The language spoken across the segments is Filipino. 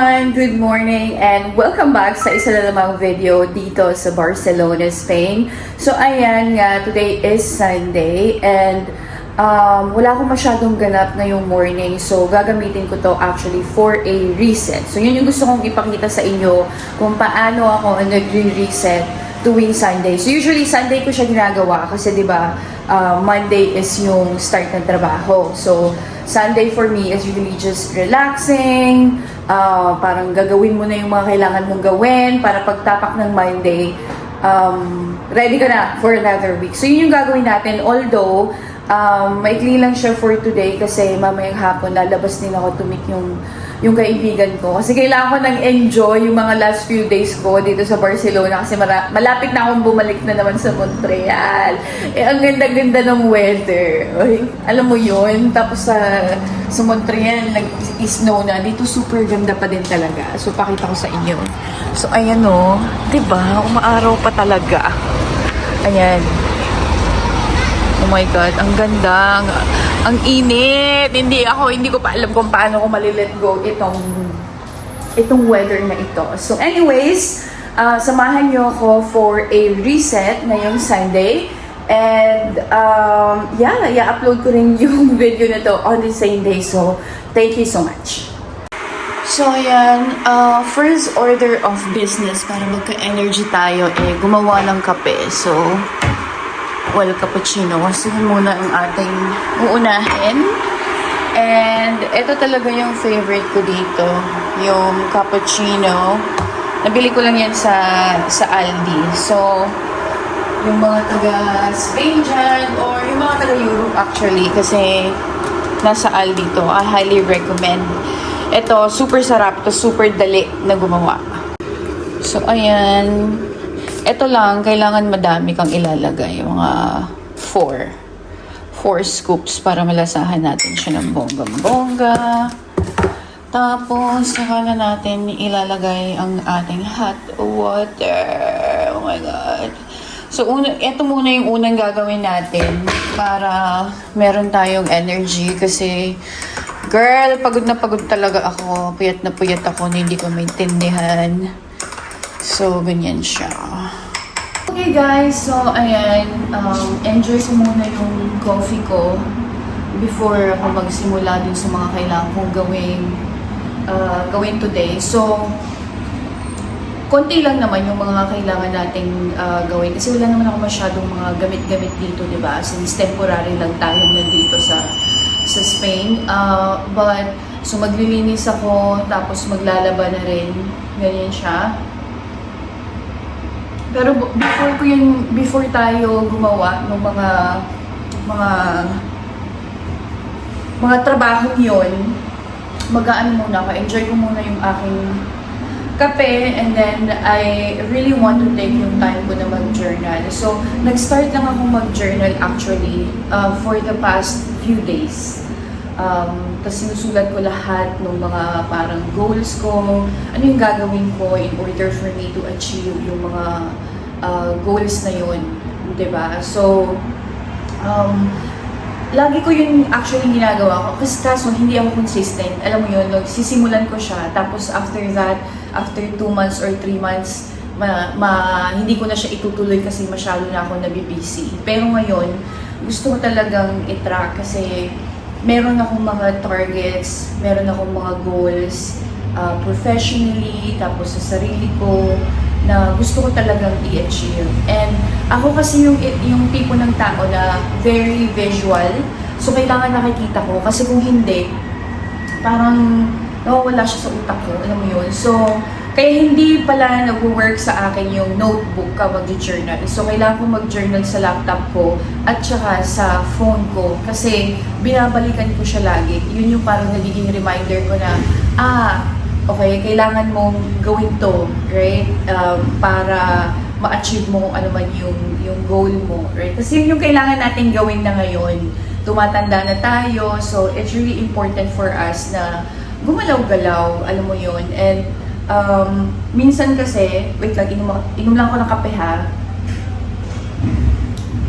everyone! Good morning and welcome back sa isa na namang video dito sa Barcelona, Spain. So ayan nga, today is Sunday and wala akong masyadong ganap ngayong morning. So gagamitin ko to actually for a reset. So yun yung gusto kong ipakita sa inyo kung paano ako nagre-reset tuwing Sunday. So usually Sunday ko siya ginagawa kasi 'di ba Monday is yung start ng trabaho. So Sunday for me is really just relaxing, parang gagawin mo na yung mga kailangan mong gawin para pagtapak ng Monday, ready ka na for another week. So yun yung gagawin natin, although maikli lang siya for today kasi mamayang hapon lalabas din ako to meet yung kaibigan ko. Kasi kailangan ko nang enjoy yung mga last few days ko dito sa Barcelona kasi malapit na akong bumalik na naman sa Montreal. Ang ganda-ganda ng weather. Ay, alam mo yun? Tapos sa Montreal, nag-snow na. Dito super ganda pa din talaga. So, pakita ko sa inyo. So, ayan o. Diba? Umaaraw pa talaga. Ayan. Oh my God, ang ganda, ang init. Hindi ko pa alam kung paano ko mali-let go itong weather na ito. So anyways, samahan niyo ako for a reset ngayong Sunday. And i-upload ko rin yung video na to on the same day. So thank you so much. So ayan, first order of business para magka-energy tayo gumawa ng kape. So cappuccino. Kasi muna ang ating uunahin. And ito talaga yung favorite ko dito. Yung cappuccino. Nabili ko lang yan sa Aldi. So, yung mga taga-Spain dyan or yung mga taga-Europe actually kasi nasa Aldi to. I highly recommend. Ito, super sarap. Ito, super dali na gumawa. So, ayan. Ito lang, kailangan madami kang ilalagay. Mga 4 scoops para malasahan natin siya ng bonggang-bongga. Tapos, saka na natin ilalagay ang ating hot water. Oh my God. So, ito muna yung unang gagawin natin para meron tayong energy kasi girl, pagod na pagod talaga ako. Puyat na puyat ako na hindi ko maintindihan. So, ganyan siya. Okay guys, so ayan, enjoy ko muna yung coffee ko before ako magsimula dun sa mga kailangan kong gawin today. So, konti lang naman yung mga kailangan nating gawin kasi wala naman ako masyadong mga gamit-gamit dito, diba? Since temporary lang tayo nandito sa Spain. So maglilinis ako, tapos maglalaba na rin. Ganyan siya. Pero before tayo gumawa ng mga trabaho yon, mag-aano muna ako, enjoy ko muna yung aking kape, and then I really want to take yung time ko na mag-journal. So, nag-start lang ako mag-journal actually for the past few days. Tapos sinusulat ko lahat ng mga parang goals ko, ano yung gagawin ko in order for me to achieve yung mga goals na yun, diba? So, lagi ko yun actually ginagawa ko kasi kaso hindi ako consistent. Alam mo yun, sisimulan ko siya, tapos after that, after 2 months or 3 months, hindi ko na siya itutuloy kasi masyado na ako nabibusy. Pero ngayon, gusto ko talagang i-track kasi meron akong mga targets, meron akong mga goals, professionally, tapos sa sarili ko, na gusto ko talagang i-achieve. And ako kasi yung tipo ng tao na very visual, so kailangan nakikita ko, kasi kung hindi, parang nawawala siya sa utak ko, alam mo yun. So, kaya hindi pala nag-work sa akin yung notebook ka mag-journal. So, kailangan ko mag-journal sa laptop ko at saka sa phone ko. Kasi binabalikan ko siya lagi. Yun yung parang nagiging reminder ko na, okay, kailangan mong gawin to, right? Para ma-achieve mo kung ano man yung goal mo, right? Kasi yun yung kailangan natin gawin na ngayon. Tumatanda na tayo, so it's really important for us na gumalaw-galaw, alam mo yun. And minsan kasi, wait lang, inom lang ako ng kape ha.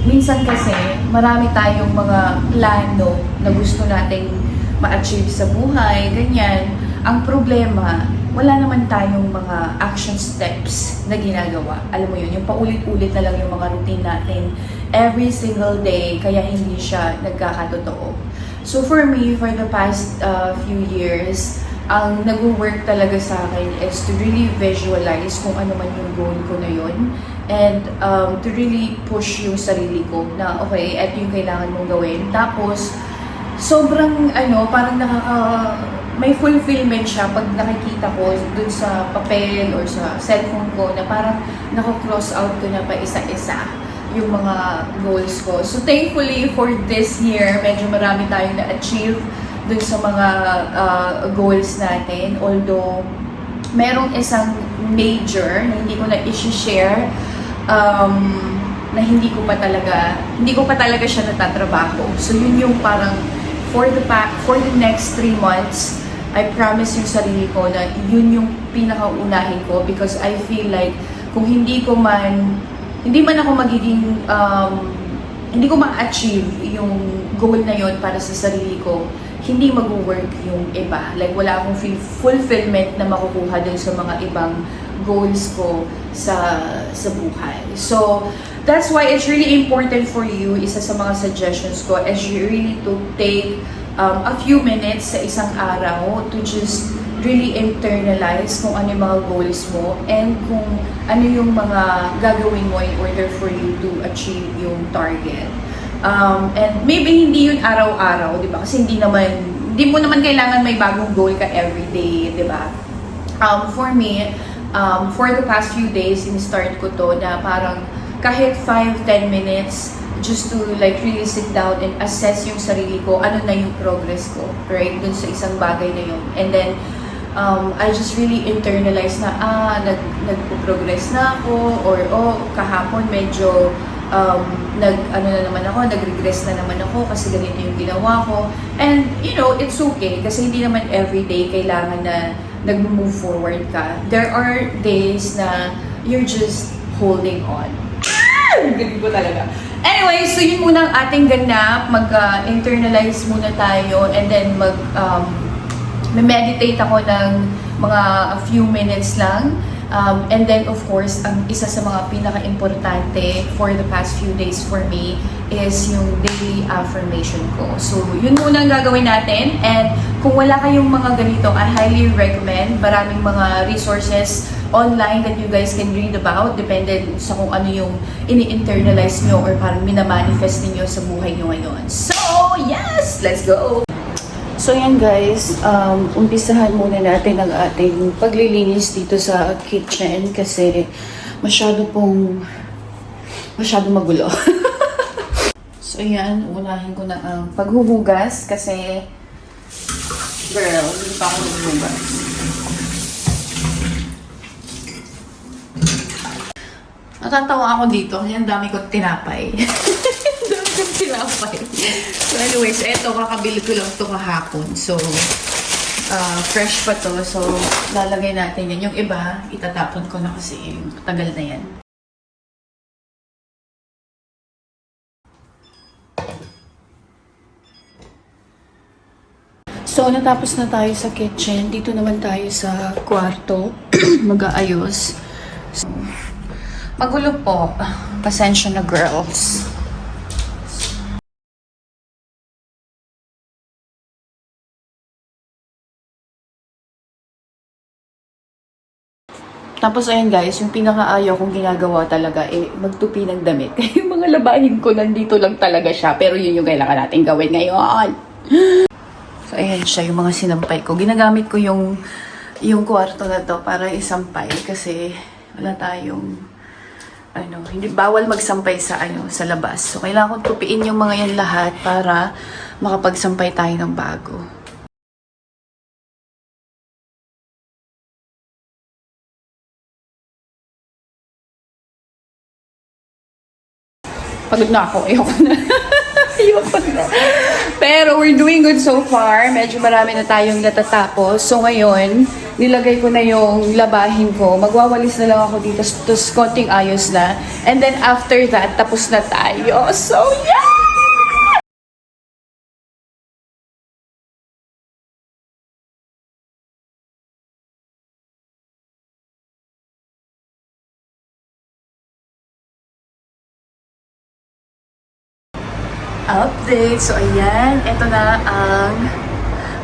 Minsan kasi, marami tayong mga plano na gusto nating ma-achieve sa buhay, ganyan. Ang problema, wala naman tayong mga action steps na ginagawa. Alam mo yun, yung paulit-ulit na lang yung mga routine natin every single day, kaya hindi siya nagkakatotoo. So for me, for the past few years, ang nag-work talaga sa akin is to really visualize kung ano man yung goal ko na yun, and to really push yung sarili ko na okay, ito yung kailangan mong gawin. Tapos, sobrang parang may fulfillment siya pag nakikita ko dun sa papel or sa cellphone ko na parang naka-cross out ko na pa isa-isa yung mga goals ko. So thankfully for this year, medyo marami tayong na-achieve dun sa mga goals natin. Although, merong isang major na hindi ko na i-share, na hindi ko pa talaga siya natatrabaho. So yun yung parang for the next 3 months, I promise yung sarili ko na yun yung pinakaunahin ko, because I feel like kung hindi man ako magiging hindi ko ma-achieve yung goal na yun para sa sarili ko, hindi mag-work yung iba. Like, wala akong fulfillment na makukuha dun sa mga ibang goals ko sa buhay. So, that's why it's really important for you, isa sa mga suggestions ko, is you really to take a few minutes sa isang araw to just really internalize kung ano yung mga goals mo and kung ano yung mga gagawin mo in order for you to achieve yung target. And maybe hindi yun araw-araw, di ba? Kasi hindi mo naman kailangan may bagong goal ka everyday, di ba? For me, for the past few days, in-start ko to na parang kahit 5-10 minutes, just to like really sit down and assess yung sarili ko, ano na yung progress ko, right? Dun sa isang bagay na yun. And then, I just really internalize na, nagpo-progress na ako, or kahapon medyo, nag-regress na naman ako kasi ganito yung ginawa ko. And, it's okay kasi hindi naman everyday kailangan na nag-move forward ka. There are days na you're just holding on. Galing ko talaga. Anyway, so yun muna ang ating ganap. Mag-internalize muna tayo and then meditate ako ng mga a few minutes lang. And then, of course, ang isa sa mga pinaka-importante for the past few days for me is yung daily affirmation ko. So, yun muna ang gagawin natin. And kung wala kayong mga ganito, I highly recommend. Maraming mga resources online that you guys can read about. Depende sa kung ano yung ini-internalize nyo or parang minamanifest niyo sa buhay nyo ngayon. So, yes! Let's go! So yan guys, umpisahan muna natin ang ating paglilinis dito sa kitchen kasi masyado magulo. So yan, unahin ko na ang paghuhugas kasi girl, hindi pa ako naghuhugas. Natatawa ako dito kasi ang dami kong tinapay. So anyways, eto, kakabili ko lang ito kahapon. So, fresh pa to. So, lalagay natin yan. Yung iba, itatapon ko na kasi tagal na yan. So, natapos na tayo sa kitchen. Dito naman tayo sa kwarto. Mag-aayos. So, magulo po. Pasensya na, girls. Tapos ayan guys, yung pinakaayaw kong ginagawa talaga magtupi ng damit. Yung mga labahin ko nandito lang talaga siya, pero yun yung kailangan natin gawin ngayon. So ayan siya, yung mga sinampay ko. Ginagamit ko yung kwarto na to para isampay kasi wala tayong hindi bawal magsampay sa labas. So kailangan kong tupiin yung mga yan lahat para makapagsampay tayo ng bago. Pagod na ako. Ayoko na. Pero we're doing good so far. Medyo marami na tayong natatapos. So ngayon, nilagay ko na yung labahin ko. Magwawalis na lang ako dito. Tapos konting ayos na. And then after that, tapos na tayo. So yeah! update. So, ayan. Ito na ang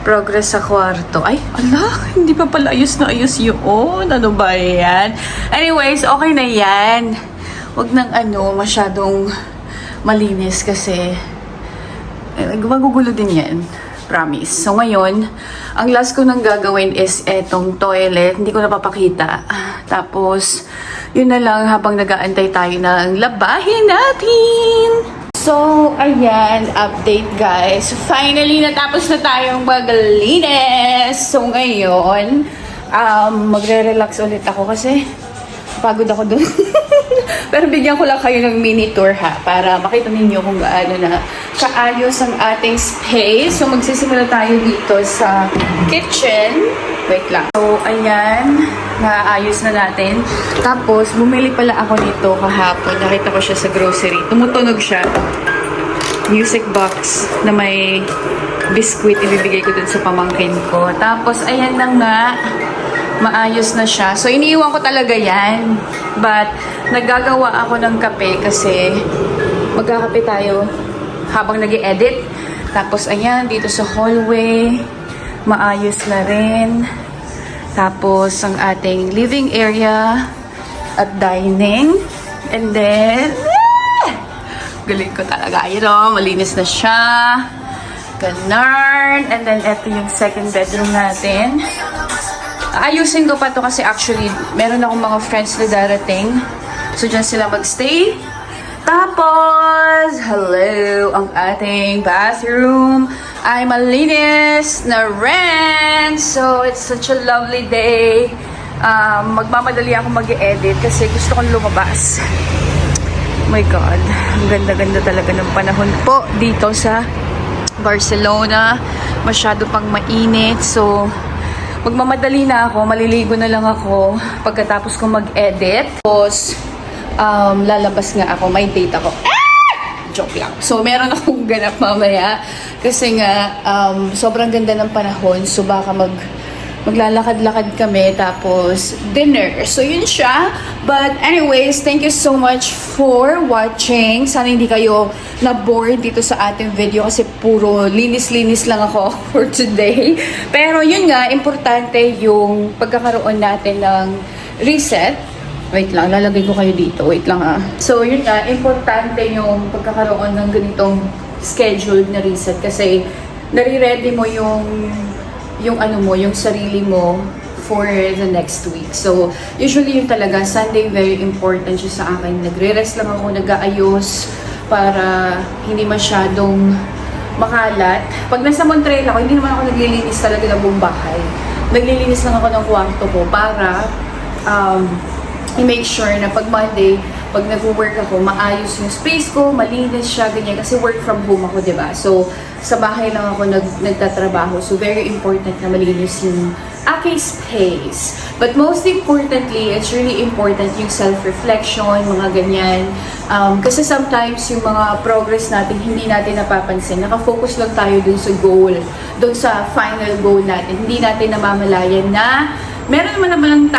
progress sa kwarto. Ay, ala, hindi pa pala ayos na ayos yun. Ano ba yan? Anyways, okay na yan. Huwag nang masyadong malinis kasi magugulo din yan. Promise. So, ngayon, ang last ko nang gagawin is etong toilet. Hindi ko napapakita. Tapos, yun na lang habang nag-aantay tayo ng labahin natin. So, ayan, update guys. Finally, natapos na tayong maglinis. So, ngayon, magre-relax ulit ako kasi pagod ako dun. Pero bigyan ko lang kayo ng mini tour ha, para makita ninyo kung gaano na kaayos ang ating space. So, magsisimula tayo dito sa kitchen. Wait lang. So, ayan, naayos na natin. Tapos, bumili pala ako nito kahapon. Nakita ko siya sa grocery. Tumutunog siya. Music box na may biscuit. Ibibigay ko dun sa pamangkin ko. Tapos, ayan na nga. Maayos na siya. So, iniiwan ko talaga yan. But, naggagawa ako ng kape kasi magkakape tayo habang nag-i-edit. Tapos, ayan, dito sa hallway. Maayos na rin. Tapos, ang ating living area at dining. And then, galing ko talaga. Yun o, malinis na siya. Ganun. And then, ito yung second bedroom natin. Ayusin ko pa to kasi actually, meron akong mga friends na darating. So, dyan sila magstay. Tapos, hello, ang ating bathroom ay malinis na rin. So, it's such a lovely day. Magmamadali ako mag-edit kasi gusto kong lumabas. Oh my God, ang ganda-ganda talaga ng panahon po dito sa Barcelona. Masyado pang mainit. So, magmamadali na ako. Maliligo na lang ako pagkatapos kong mag-edit. Tapos, lalabas nga ako. May date ako. Joke lang. So, meron akong ganap mamaya. Kasi nga, sobrang ganda ng panahon. So, baka maglalakad-lakad kami. Tapos, dinner. So, yun siya. But, anyways, thank you so much for watching. Sana hindi kayo na-bored dito sa ating video. Kasi puro linis-linis lang ako for today. Pero, yun nga, importante yung pagkakaroon natin ng reset. Wait lang, lalagay ko kayo dito. Wait lang ah. So, yun nga, importante yung pagkakaroon ng ganitong scheduled na reset kasi nare-ready mo yung sarili mo for the next week. So, usually yung talaga, Sunday, very important siya sa akin. Nagre-rest lang ako, nag-aayos para hindi masyadong makalat. Pag nasa Montreal ako, hindi naman ako naglilinis talaga ng buong bahay. Naglilinis lang ako ng kwarto ko para i-make sure na pag Monday, pag nag-work ako, maayos yung space ko, malinis siya, ganyan. Kasi work from home ako, diba? So, sa bahay lang ako nagtatrabaho. So, very important na malinis yung aking space. But most importantly, it's really important yung self-reflection, mga ganyan. Kasi sometimes yung mga progress natin, hindi natin napapansin. Nakafocus lang tayo dun sa goal, dun sa final goal natin. Hindi natin namamalayan na meron naman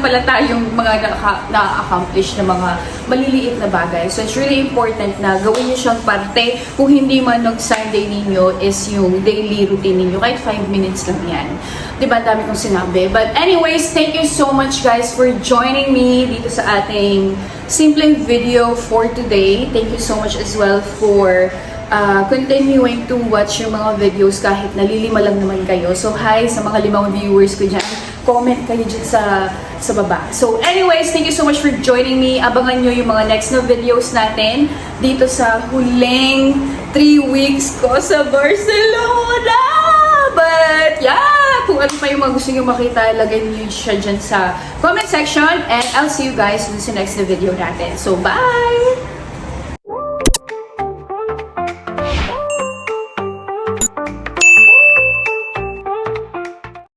pala tayong mga na-accomplish na mga maliliit na bagay. So, it's really important na gawin nyo siyang parte. Kung hindi man Sunday ninyo is yung daily routine ninyo. Kahit 5 minutes lang yan. Diba, dami kong sinabi. But anyways, thank you so much guys for joining me dito sa ating simpleng video for today. Thank you so much as well for continuing to watch yung mga videos kahit nalilima lang naman kayo. So, hi sa mga 5 viewers ko dyan. Comment kayo dyan sa baba. So, anyways, thank you so much for joining me. Abangan nyo yung mga next na videos natin dito sa huling 3 weeks ko sa Barcelona. But, yeah! Kung ano pa yung mga gusto nyo makita, lagay nyo siya dyan sa comment section. And I'll see you guys sa next na video natin. So, bye!